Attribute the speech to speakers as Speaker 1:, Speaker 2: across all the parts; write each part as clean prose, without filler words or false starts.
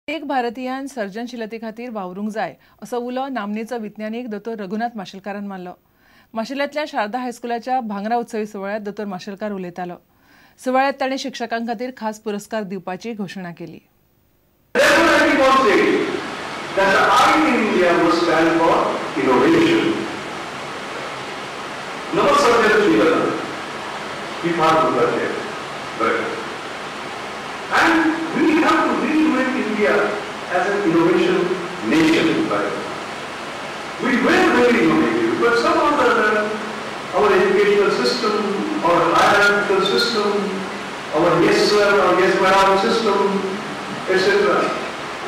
Speaker 1: एक भारतीयान सर्जनशीलते खातीर वावरूंक जाय असो उलो नामनेचो विज्ञानीक दोतोर रघुनाथ माशेलकारान मारलो। माशेलांतल्या शारदा हायस्कुलाच्या भांगरा उत्सवी सुवाळ्यात दोतोर माशेलकार उलयतालो। सुवाळ्यात ताणें शिक्षकां खातीर खास पुरस्कार दिवपाची घोशणा केली।
Speaker 2: India as an innovation nation, right? We were very innovative, but somehow or other, our educational system, our hierarchical system, our yes sir or yes madam system, etc.,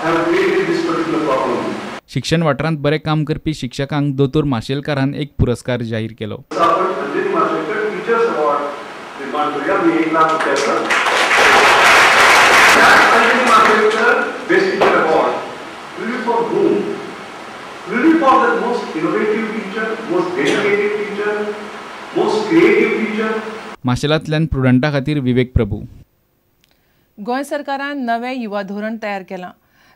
Speaker 2: have created this particular problem.
Speaker 3: शिक्षण वाठारांत बरे काम करपी शिक्षकांक दोतोर माशेलकारान एक पुरस्कार जाहीर केलो।
Speaker 2: टीचर्स अवॉर्ड निर्माण करूया, मी 1 लाख रुपयाचा Best Teacher Award will be for whom? Will be for the most innovative teacher, most dedicated teacher, most creative teacher.
Speaker 3: माशेलांतल्यान प्रुडंटा खातीर विवेक प्रभू।
Speaker 1: गोंय सरकारान नवे युवा धोरण तयार केलां।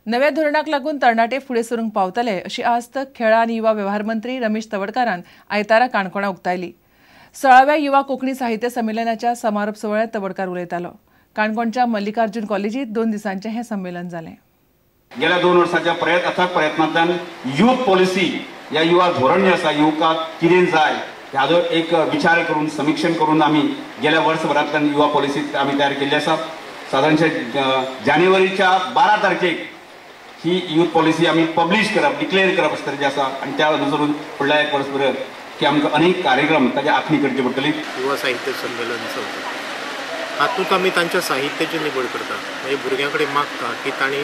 Speaker 1: नव्या धोरणाक लागून तरणाटे फुडें सरूंक पावतले अशी आस्त खेळां आनी युवा वेव्हार मंत्री रमेश तवडकारान आयतारा काणकोणा उक्तायली। 16व्या युवा कोंकणी साहित्य संमेलनाच्या समारोप सुवाळ्यात तवडकार उलयतालो। काणकोणच्या मल्लिकार्जुन कॉलेजीत 2 दिसांचें हे संमेलन जालें।
Speaker 4: गेल्या 2 वर्सांच्या अथक प्रयत्नांतल्यान युथ पॉलिसी या युवा धोरण जे आसा युवकांक कितें जाय हाजो एक विचार करून समीक्षण करून आमी गेल्या वर्सभरांतल्यान युवा पॉलिसी आमी तयार केल्ली आसा। साधारणशे जानेवारीच्या 12 तारखेक ही युथ पॉलिसी आमी पब्लिश करप डिक्लेअर करप अशें तरेचें आसा आनी त्या अनुसरून फुडल्या 1 वर्स भर की आमकां अनेक कार्यक्रम ताची आखणी करची पडटली।
Speaker 5: युवा साहित्य संमेलन चलता हातूंत आमी तांच्या साहित्याची निवड करता, म्हणजे भुरग्यां कडेन मागता की तांणी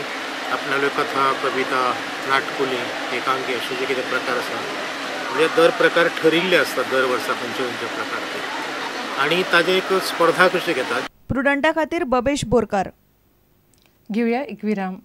Speaker 5: आपणाल्यो कथा कविता नाटकुली एकांकी अशे जे कितें प्रकार आसा म्हणजे दर प्रकार ठरिल्ले आसता दर वर्सा खंयचे प्रकार ते आनी ताजे एक स्पर्धा कशी घेतात।
Speaker 6: प्रुडंटा खातीर बबेश बोरकार।
Speaker 1: घेवया एक विराम।